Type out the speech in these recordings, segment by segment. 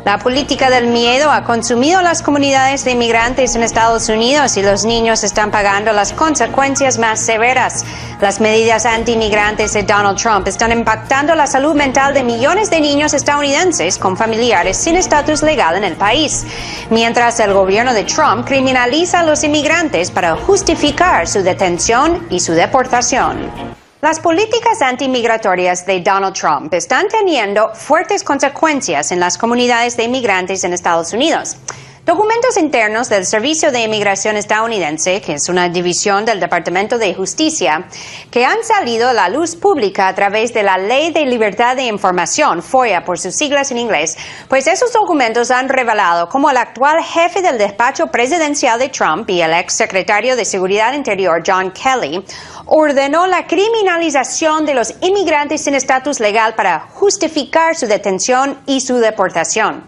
La política del miedo ha consumido las comunidades de inmigrantes en Estados Unidos y los niños están pagando las consecuencias más severas. Las medidas anti-inmigrantes de Donald Trump están impactando la salud mental de millones de niños estadounidenses con familiares sin estatus legal en el país, mientras el gobierno de Trump criminaliza a los inmigrantes para justificar su detención y su deportación. Las políticas antimigratorias de Donald Trump están teniendo fuertes consecuencias en las comunidades de inmigrantes en Estados Unidos. Documentos internos del Servicio de Inmigración estadounidense, que es una división del Departamento de Justicia, que han salido a la luz pública a través de la Ley de Libertad de Información, FOIA por sus siglas en inglés, pues esos documentos han revelado cómo el actual jefe del despacho presidencial de Trump y el ex secretario de Seguridad Interior, John Kelly, ordenó la criminalización de los inmigrantes sin estatus legal para justificar su detención y su deportación.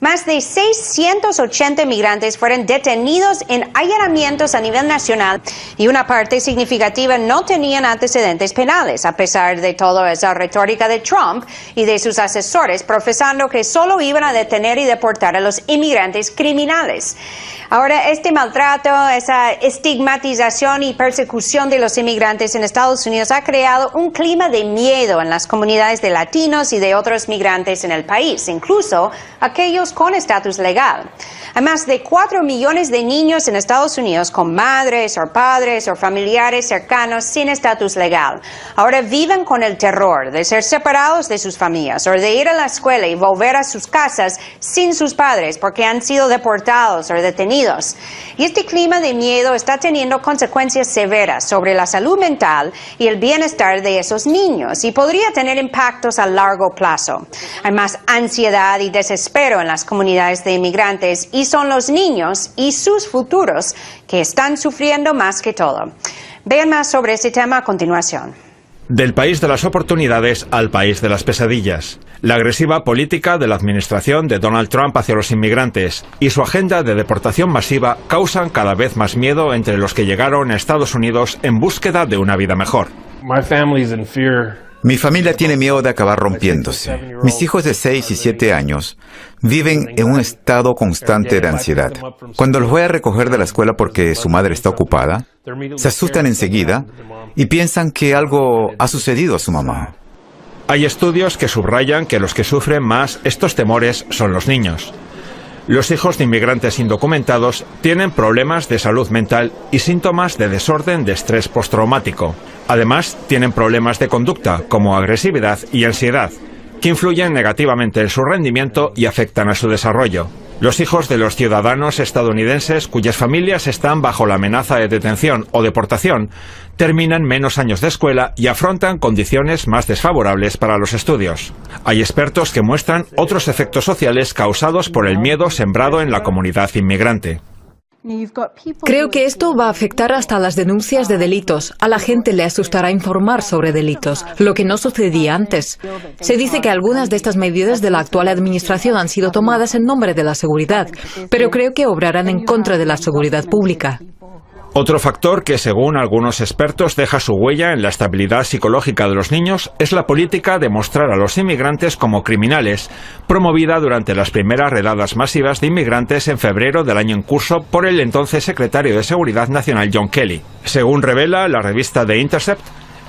Más de 680 migrantes fueron detenidos en allanamientos a nivel nacional y una parte significativa no tenían antecedentes penales, a pesar de toda esa retórica de Trump y de sus asesores profesando que solo iban a detener y deportar a los inmigrantes criminales. Ahora, este maltrato, esa estigmatización y persecución de los inmigrantes en Estados Unidos ha creado un clima de miedo en las comunidades de latinos y de otros migrantes en el país, incluso aquellos con estatus legal. Hay más de 4 millones de niños en Estados Unidos con madres o padres o familiares cercanos sin estatus legal. Ahora viven con el terror de ser separados de sus familias o de ir a la escuela y volver a sus casas sin sus padres porque han sido deportados o detenidos. Y este clima de miedo está teniendo consecuencias severas sobre la salud mental y el bienestar de esos niños y podría tener impactos a largo plazo. Hay más ansiedad y desespero en las comunidades de inmigrantes y son los niños y sus futuros que están sufriendo más que todo. Vean más sobre este tema a continuación. Del país de las oportunidades al país de las pesadillas. La agresiva política de la administración de Donald Trump hacia los inmigrantes y su agenda de deportación masiva causan cada vez más miedo entre los que llegaron a Estados Unidos en búsqueda de una vida mejor. Mi familia tiene miedo de acabar rompiéndose. Mis hijos de 6 y 7 años viven en un estado constante de ansiedad. Cuando los voy a recoger de la escuela porque su madre está ocupada, se asustan enseguida y piensan que algo ha sucedido a su mamá. Hay estudios que subrayan que los que sufren más estos temores son los niños. Los hijos de inmigrantes indocumentados tienen problemas de salud mental y síntomas de desorden de estrés postraumático. Además, tienen problemas de conducta, como agresividad y ansiedad, que influyen negativamente en su rendimiento y afectan a su desarrollo. Los hijos de los ciudadanos estadounidenses cuyas familias están bajo la amenaza de detención o deportación terminan menos años de escuela y afrontan condiciones más desfavorables para los estudios. Hay expertos que muestran otros efectos sociales causados por el miedo sembrado en la comunidad inmigrante. Creo que esto va a afectar hasta las denuncias de delitos. A la gente le asustará informar sobre delitos, lo que no sucedía antes. Se dice que algunas de estas medidas de la actual administración han sido tomadas en nombre de la seguridad, pero creo que obrarán en contra de la seguridad pública. Otro factor que, según algunos expertos, deja su huella en la estabilidad psicológica de los niños es la política de mostrar a los inmigrantes como criminales, promovida durante las primeras redadas masivas de inmigrantes en febrero del año en curso por el entonces secretario de Seguridad Nacional John Kelly. Según revela la revista The Intercept,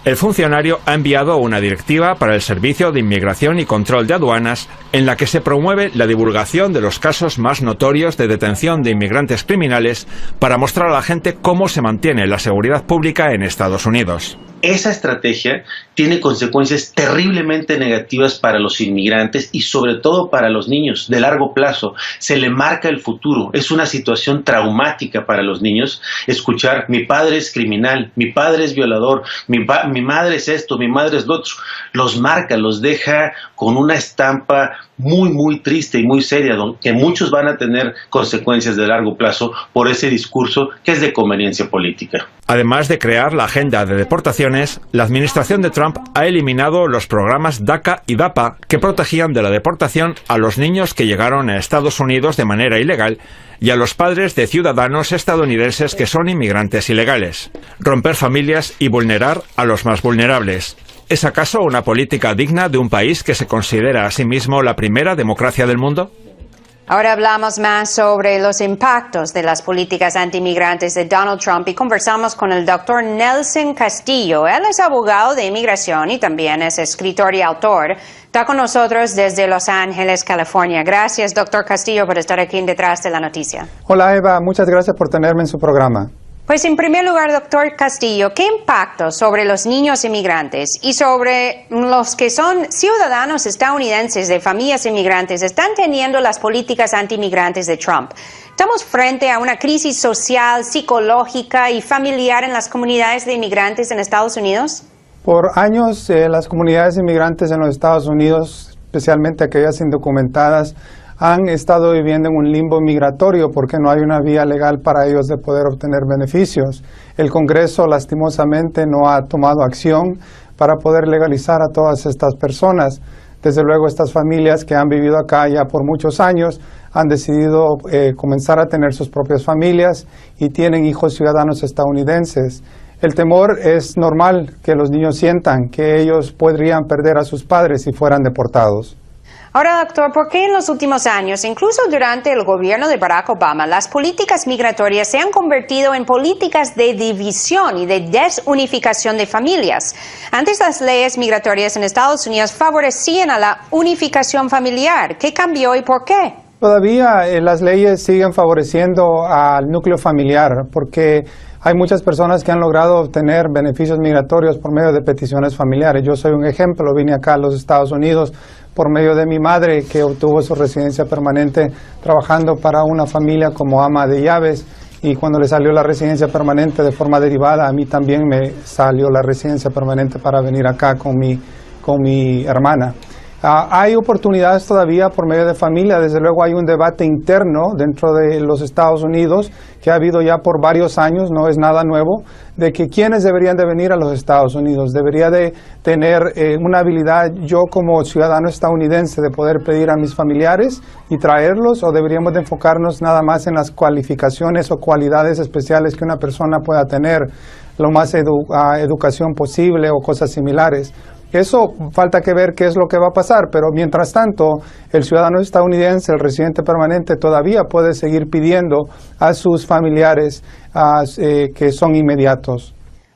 el funcionario ha enviado una directiva para el Servicio de Inmigración y Control de Aduanas en la que se promueve la divulgación de los casos más notorios de detención de inmigrantes criminales para mostrar a la gente cómo se mantiene la seguridad pública en Estados Unidos. Esa estrategia tiene consecuencias terriblemente negativas para los inmigrantes y sobre todo para los niños de largo plazo. Se le marca el futuro. Es una situación traumática para los niños escuchar: mi padre es criminal, mi padre es violador, mi madre es esto, mi madre es lo otro. Los marca, los deja con una estampa muy, muy triste y muy seria, que muchos van a tener consecuencias de largo plazo por ese discurso que es de conveniencia política. Además de crear la agenda de deportaciones, la administración de Trump ha eliminado los programas DACA y DAPA que protegían de la deportación a los niños que llegaron a Estados Unidos de manera ilegal y a los padres de ciudadanos estadounidenses que son inmigrantes ilegales. Romper familias y vulnerar a los más vulnerables. ¿Es acaso una política digna de un país que se considera a sí mismo la primera democracia del mundo? Ahora hablamos más sobre los impactos de las políticas antimigrantes de Donald Trump y conversamos con el doctor Nelson Castillo. Él es abogado de inmigración y también es escritor y autor. Está con nosotros desde Los Ángeles, California. Gracias, doctor Castillo, por estar aquí en Detrás de la Noticia. Hola, Eva. Muchas gracias por tenerme en su programa. Pues en primer lugar, doctor Castillo, ¿qué impacto sobre los niños inmigrantes y sobre los que son ciudadanos estadounidenses de familias inmigrantes están teniendo las políticas antimigrantes de Trump? ¿Estamos frente a una crisis social, psicológica y familiar en las comunidades de inmigrantes en Estados Unidos? Por años, las comunidades inmigrantes en los Estados Unidos, especialmente aquellas indocumentadas, han estado viviendo en un limbo migratorio porque no hay una vía legal para ellos de poder obtener beneficios. El Congreso, lastimosamente, no ha tomado acción para poder legalizar a todas estas personas. Desde luego, estas familias que han vivido acá ya por muchos años han decidido comenzar a tener sus propias familias y tienen hijos ciudadanos estadounidenses. El temor es normal que los niños sientan que ellos podrían perder a sus padres si fueran deportados. Ahora, doctor, ¿por qué en los últimos años, incluso durante el gobierno de Barack Obama, las políticas migratorias se han convertido en políticas de división y de desunificación de familias? Antes las leyes migratorias en Estados Unidos favorecían a la unificación familiar. ¿Qué cambió y por qué? Todavía las leyes siguen favoreciendo al núcleo familiar porque hay muchas personas que han logrado obtener beneficios migratorios por medio de peticiones familiares. Yo soy un ejemplo, vine acá a los Estados Unidos por medio de mi madre que obtuvo su residencia permanente trabajando para una familia como ama de llaves y cuando le salió la residencia permanente de forma derivada, a mí también me salió la residencia permanente para venir acá con mi hermana. Hay oportunidades todavía por medio de familia. Desde luego hay un debate interno dentro de los Estados Unidos que ha habido ya por varios años, no es nada nuevo, de que quiénes deberían de venir a los Estados Unidos. Debería de tener una habilidad yo como ciudadano estadounidense de poder pedir a mis familiares y traerlos, o deberíamos de enfocarnos nada más en las cualificaciones o cualidades especiales que una persona pueda tener, lo más educación posible o cosas similares. Eso falta que ver qué es lo que va a pasar, pero mientras tanto, el ciudadano estadounidense, el residente permanente, todavía puede seguir pidiendo a sus familiares que son inmediatos.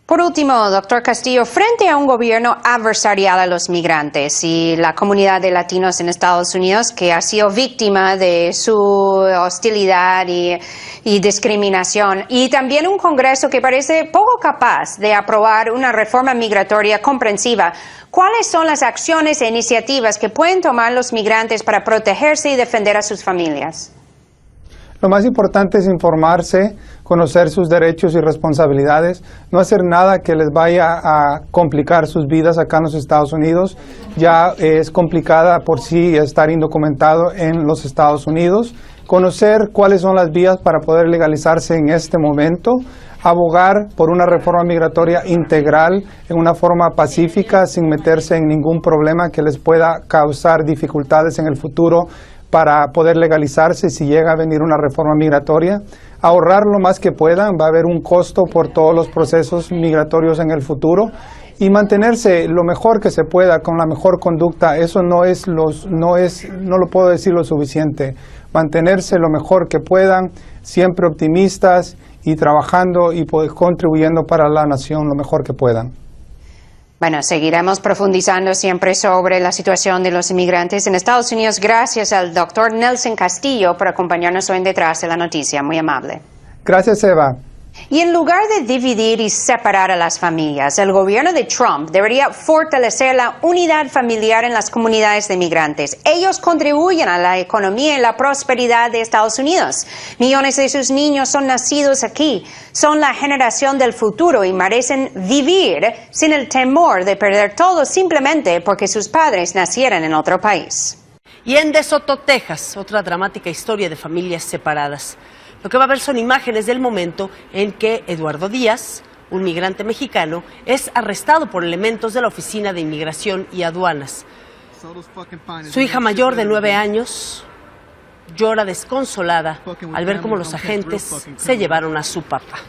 Por último, doctor Castillo, frente a un gobierno adversarial a los migrantes y la comunidad de latinos en Estados Unidos que ha sido víctima de su hostilidad y discriminación, y también un Congreso que parece poco capaz de aprobar una reforma migratoria comprensiva, ¿cuáles son las acciones e iniciativas que pueden tomar los migrantes para protegerse y defender a sus familias? Lo más importante es informarse, conocer sus derechos y responsabilidades, no hacer nada que les vaya a complicar sus vidas acá en los Estados Unidos. Ya es complicada por sí estar indocumentado en los Estados Unidos. Conocer cuáles son las vías para poder legalizarse en este momento. Abogar por una reforma migratoria integral en una forma pacífica, sin meterse en ningún problema que les pueda causar dificultades en el futuro para poder legalizarse si llega a venir una reforma migratoria, ahorrar lo más que puedan, va a haber un costo por todos los procesos migratorios en el futuro, y mantenerse lo mejor que se pueda con la mejor conducta. Eso no lo puedo decir lo suficiente. Mantenerse lo mejor que puedan, siempre optimistas y trabajando y contribuyendo para la nación lo mejor que puedan. Bueno, seguiremos profundizando siempre sobre la situación de los inmigrantes en Estados Unidos. Gracias al doctor Nelson Castillo por acompañarnos hoy en Detrás de la Noticia. Muy amable. Gracias, Eva. Y en lugar de dividir y separar a las familias, el gobierno de Trump debería fortalecer la unidad familiar en las comunidades de migrantes. Ellos contribuyen a la economía y la prosperidad de Estados Unidos. Millones de sus niños son nacidos aquí, son la generación del futuro y merecen vivir sin el temor de perder todo simplemente porque sus padres nacieron en otro país. Y en De Soto, Texas, otra dramática historia de familias separadas. Lo que va a ver son imágenes del momento en que Eduardo Díaz, un migrante mexicano, es arrestado por elementos de la Oficina de Inmigración y Aduanas. Su hija mayor de 9 años llora desconsolada al ver cómo los agentes se llevaron a su papá.